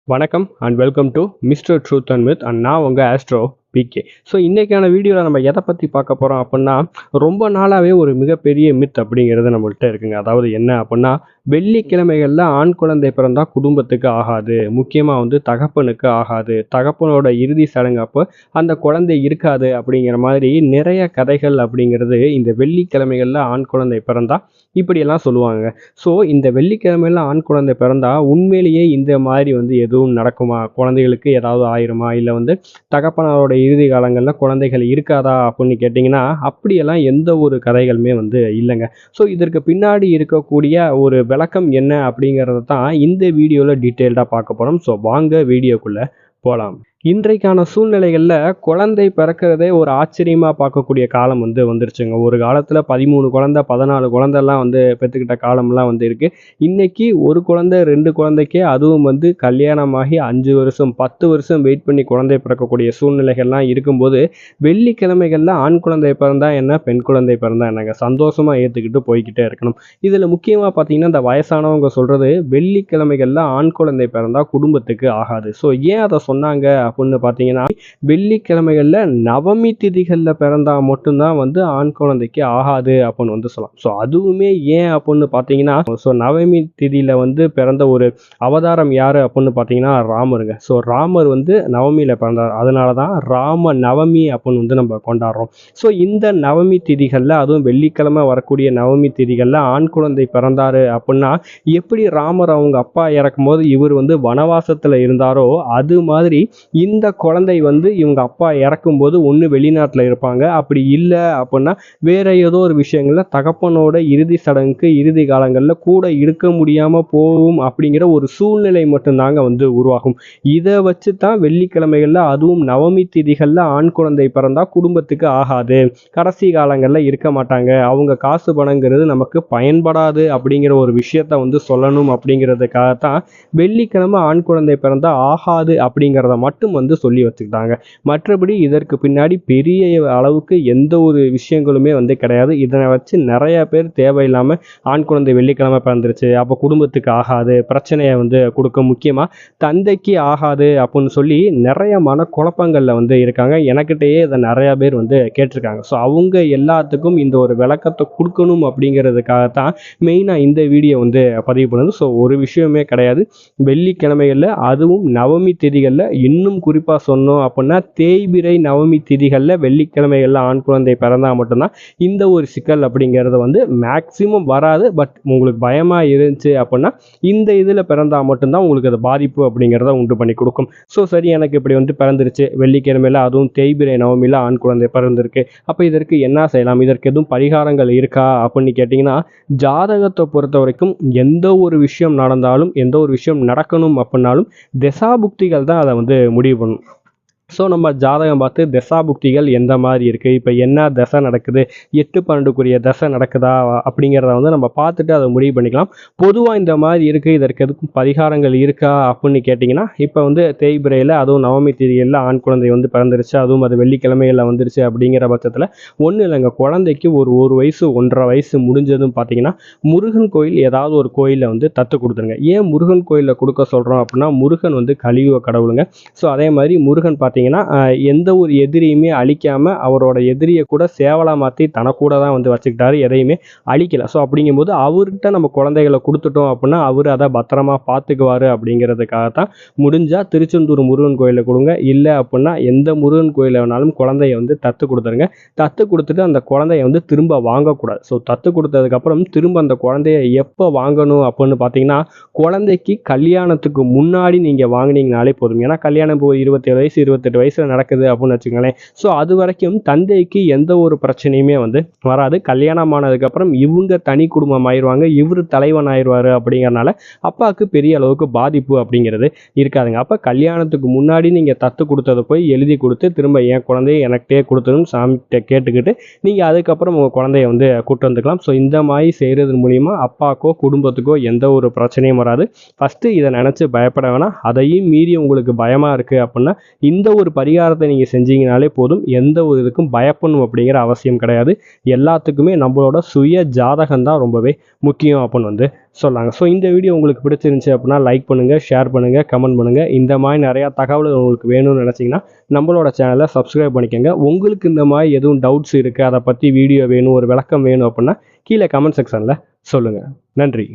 வணக்கம் and welcome to mister truth and myth and நான் உங்கள் ஆஸ்ட்ரோ பிகே. ஸோ இன்றைக்கான வீடியோவில் நம்ம எதை பற்றி பார்க்க போகிறோம் அப்படின்னா, ரொம்ப நாளாகவே ஒரு மிகப்பெரிய மித் அப்படிங்கிறது நம்மள்கிட்ட இருக்குங்க. அதாவது என்ன அப்படின்னா, வெள்ளிக்கிழமைகளில் ஆண் குழந்தை பிறந்தால் குடும்பத்துக்கு ஆகாது, முக்கியமாக தகப்பனுக்கு ஆகாது, தகப்பனோட இறுதி சடங்கு அப்போ அந்த குழந்தை இருக்காது அப்படிங்கிற மாதிரி நிறைய கதைகள் அப்படிங்கிறது இந்த வெள்ளிக்கிழமைகளில் ஆண் குழந்தை பிறந்தால் இப்படியெல்லாம் சொல்லுவாங்க. ஸோ இந்த வெள்ளிக்கிழமையில் ஆண் குழந்தை பிறந்தால் உண்மையிலேயே இந்த மாதிரி எதுவும் நடக்குமா, குழந்தைகளுக்கு ஏதாவது ஆயிருமா, இல்லை தகப்பனாரோட இறுதி காலங்களில் குழந்தைகள் இருக்காதா அப்படின்னு கேட்டிங்கன்னா, அப்படியெல்லாம் எந்த ஒரு கதைகளுமே இல்லைங்க. ஸோ இதற்கு பின்னாடி இருக்கக்கூடிய ஒரு விளக்கம் என்ன அப்படிங்கிறத தான் இந்த வீடியோவில் டீட்டெயில்டாக பார்க்க போகிறோம். ஸோ வாங்க வீடியோக்குள்ளே போகலாம். இன்றைக்கான சூழ்நிலைகளில் குழந்தை பிறக்கிறதே ஒரு ஆச்சரியமாக பார்க்கக்கூடிய காலம் வந்துருச்சுங்க. ஒரு காலத்தில் 13 குழந்தை 14 குழந்தைலாம் பெற்றுக்கிட்ட காலம்லாம் இருக்குது. இன்றைக்கி ஒரு குழந்தை 2 குழந்தைக்கே அதுவும் கல்யாணமாகி 5 வருஷம் 10 வருஷம் வெயிட் பண்ணி குழந்தை பிறக்கக்கூடிய சூழ்நிலைகள்லாம் இருக்கும்போது, வெள்ளிக்கிழமைகளில் ஆண் குழந்தை பிறந்தா என்ன, பெண் குழந்தை பிறந்தா என்னங்க, சந்தோஷமாக ஏற்றுக்கிட்டு போய்கிட்டே இருக்கணும். இதில் முக்கியமாக பார்த்தீங்கன்னா, இந்த வயசானவங்க சொல்கிறது வெள்ளிக்கிழமைகளில் ஆண் குழந்தை பிறந்தால் குடும்பத்துக்கு ஆகாது. ஸோ ஏன் அதை சொன்னாங்க அப்படின்னு பார்த்தீங்கன்னா, வெள்ளிக்கிழமைகளில் நவமி திதிகளில் பிறந்தால் மட்டும்தான் ஆண் குழந்தைக்கு ஆகாது அப்படின்னு சொல்லலாம். ஸோ அதுவுமே ஏன் அப்படின்னு பார்த்தீங்கன்னா, ஸோ நவமி திதியில் பிறந்த ஒரு அவதாரம் யார் அப்படின்னு பார்த்தீங்கன்னா ராமருங்க. ஸோ ராமர் நவமியில் பிறந்தார். அதனால தான் ராம நவமி அப்படின்னு நம்ம கொண்டாடுறோம். ஸோ இந்த நவமி திதிகளில், அதுவும் வெள்ளிக்கிழமை வரக்கூடிய நவமி திதிகளில் ஆண் குழந்தை பிறந்தார் அப்படின்னா, எப்படி ராமர் அவங்க அப்பா இறக்கும் போது இவர் வனவாசத்தில் இருந்தாரோ அது மாதிரி இந்த குழந்தை இவங்க அப்பா இறக்கும்போது ஒன்று வெளிநாட்டில் இருப்பாங்க, அப்படி இல்லை அப்படின்னா வேற ஏதோ ஒரு விஷயங்கள்ல தகப்பனோட இறுதி சடங்குக்கு இறுதி காலங்களில் கூட இருக்க முடியாமல் போகும் அப்படிங்கிற ஒரு சூழ்நிலை மட்டும்தாங்க உருவாகும். இதை வச்சு தான் வெள்ளிக்கிழமைகளில், அதுவும் நவமி திதிகளில் ஆண் குழந்தை பிறந்தால் குடும்பத்துக்கு ஆகாது, கடைசி காலங்களில் இருக்க மாட்டாங்க, அவங்க காசு பணங்கிறது நமக்கு பயன்படாது அப்படிங்கிற ஒரு விஷயத்த சொல்லணும் அப்படிங்கிறதுக்காகத்தான் வெள்ளிக்கிழமை ஆண் குழந்தை பிறந்தால் ஆகாது அப்படிங்கிறத மட்டும் சொல்லி வச்சுக்கிட்டாங்க. மற்றபடி இதற்கு பின்னாடி பெரிய அளவுக்கு எந்த ஒரு விஷயங்களுமே கிடையாது. இதனை வச்சு நிறைய பேர் தேவையில்லாமல் ஆண் குழந்தை வெள்ளிக்கிழமை பிறந்துருச்சு அப்போ குடும்பத்துக்கு ஆகாது, பிரச்சனையை கொடுக்க, முக்கியமாக தந்தைக்கு ஆகாது அப்படின்னு சொல்லி நிறைய மனக்குழப்பங்களில் இருக்காங்க. எனக்கிட்டேயே இதை நிறைய பேர் கேட்டிருக்காங்க. ஸோ அவங்க எல்லாத்துக்கும் இந்த ஒரு விளக்கத்தை கொடுக்கணும் அப்படிங்கிறதுக்காகத்தான் மெயினாக இந்த வீடியோ பதிவு பண்ணுது. ஸோ ஒரு விஷயமே கிடையாது. வெள்ளிக்கிழமைகளில், அதுவும் நவமி திதிகளில், இன்னும் குறிப்பாக சொன்னோம் அப்படின்னா தேய்பிறை நவமி திதிகளில் வெள்ளிக்கிழமைகளில் ஆண் குழந்தை பிறந்தால் மட்டும்தான் இந்த ஒரு சிக்கல் அப்படிங்கிறது மேக்சிமம் வராது. பட் உங்களுக்கு பயமாக இருந்துச்சு அப்படின்னா இந்த இதில் பிறந்தால் மட்டும்தான் உங்களுக்கு அது பாதிப்பு அப்படிங்கிறத உண்டு பண்ணி கொடுக்கும். ஸோ சரி, எனக்கு இப்படி பிறந்துருச்சு வெள்ளிக்கிழமையில், அதுவும் தேய்பிறை நவமியில் ஆண் குழந்தை பிறந்திருக்கு, அப்போ இதற்கு என்ன செய்யலாம், இதற்கு எதுவும் பரிகாரங்கள் இருக்கா அப்படின்னு கேட்டிங்கன்னா, ஜாதகத்தை பொறுத்த வரைக்கும் எந்த ஒரு விஷயம் நடந்தாலும், எந்த ஒரு விஷயம் நடக்கணும் அப்படின்னாலும் திசாபுக்திகள் தான் அதை முடிவு பண்ணும். ஸோ நம்ம ஜாதகம் பார்த்து தசாபுக்திகள் எந்த மாதிரி இருக்குது, இப்போ என்ன தசை நடக்குது, 8-12 தசை நடக்குதா அப்படிங்கிறத நம்ம பார்த்துட்டு அதை முடிவு பண்ணிக்கலாம். பொதுவாக இந்த மாதிரி இருக்குது, இதற்கு எதுக்கும் பரிகாரங்கள் இருக்கா அப்படின்னு கேட்டிங்கன்னா, இப்போ தேய்பிறையில், அதுவும் நவமி தேதியில் ஆண் குழந்தை பிறந்துருச்சு, அதுவும் அது வெள்ளிக்கிழமையில் வந்துருச்சு அப்படிங்கிற பட்சத்தில் ஒன்றும் இல்லைங்க, குழந்தைக்கு ஒரு வயசு 1.5 வயசு முடிஞ்சதும் பார்த்தீங்கன்னா முருகன் கோயில், ஏதாவது ஒரு கோயிலில் தத்து கொடுத்துருங்க. ஏன் முருகன் கோயிலில் கொடுக்க சொல்கிறோம் அப்படின்னா, முருகன் கலியுக கடவுளுங்க. ஸோ அதே மாதிரி முருகன் எந்த ஒரு எதிரியுமே அழிக்காம அவரோட எதிரியை கூட சேவலா மாற்றி தனக்கூட தான் வச்சுக்கிட்டாரு, எதையுமே அழிக்கல. ஸோ அப்படிங்கும்போது அவர்கிட்ட நம்ம குழந்தைகளை கொடுத்துட்டோம் அப்படின்னா அவர் அதை பத்திரமா பார்த்துக்குவாரு அப்படிங்கிறதுக்காகத்தான் முடிஞ்சா திருச்செந்தூர் முருகன் கோயிலில் கொடுங்க, இல்லை அப்படின்னா எந்த முருகன் கோயிலில் வேணாலும் குழந்தைய தத்து கொடுத்துருங்க. தத்து கொடுத்துட்டு அந்த குழந்தைய திரும்ப வாங்கக்கூடாது. ஸோ தத்து கொடுத்ததுக்கப்புறம் திரும்ப அந்த குழந்தைய எப்போ வாங்கணும் அப்படின்னு பார்த்தீங்கன்னா, குழந்தைக்கு கல்யாணத்துக்கு முன்னாடி நீங்கள் வாங்கினீங்கனாலே போதும். ஏன்னா கல்யாணம் இப்போ 27 வயசு 28 வயசுல நடக்குது அப்படின்னு வச்சுக்கோங்களேன். ஸோ அது வரைக்கும் தந்தைக்கு எந்த ஒரு பிரச்சனையுமே வராது. கல்யாணம் ஆனதுக்கப்புறம் இவங்க தனி குடும்பம் ஆயிடுவாங்க, இவர் தலைவன் ஆயிடுவார். அப்படிங்கிறனால அப்பாவுக்கு பெரிய அளவுக்கு பாதிப்பு அப்படிங்கிறது இருக்காதுங்க. அப்போ கல்யாணத்துக்கு முன்னாடி நீங்கள் தத்து கொடுத்ததை போய் எழுதி கொடுத்து திரும்ப என் குழந்தைய எனக்கிட்டே கொடுத்துரும் சாமிகிட்ட கேட்டுக்கிட்டு நீங்கள் அதுக்கப்புறம் உங்கள் குழந்தைய கூட்டு வந்துக்கலாம். ஸோ இந்த மாதிரி செய்கிறது மூலிமா அப்பாக்கோ குடும்பத்துக்கோ எந்த ஒரு பிரச்சனையும் வராது. ஃபஸ்ட்டு இதை நினச்சி பயப்பட வேணாம். அதையும் மீறி உங்களுக்கு பயமாக இருக்குது அப்படின்னா இந்த ஒரு பரிகாரத்தை நீங்கள் செஞ்சீங்கனாலே போதும். எந்த ஒரு இதுக்கும் பயப்படணும் அப்படிங்கிற அவசியம் கிடையாது. எல்லாத்துக்குமே நம்மளோட சுய ஜாதகம் தான் ரொம்பவே முக்கியம் அப்படின்னு வந்து சொல்லாங்க. ஸோ இந்த வீடியோ உங்களுக்கு பிடிச்சிருந்துச்சி அப்படின்னா லைக் பண்ணுங்கள், ஷேர் பண்ணுங்கள், கமெண்ட் பண்ணுங்கள். இந்த மாதிரி நிறையா தகவல்கள் உங்களுக்கு வேணும்னு நினச்சிங்கன்னா நம்மளோட சேனலை சப்ஸ்கிரைப் பண்ணிக்கோங்க. உங்களுக்கு இந்த மாதிரி எதுவும் டவுட்ஸ் இருக்குது, அதை பற்றி வீடியோ வேணும், ஒரு விளக்கம் வேணும் அப்படின்னா கீழே கமெண்ட் செக்ஷனில் சொல்லுங்கள். நன்றி.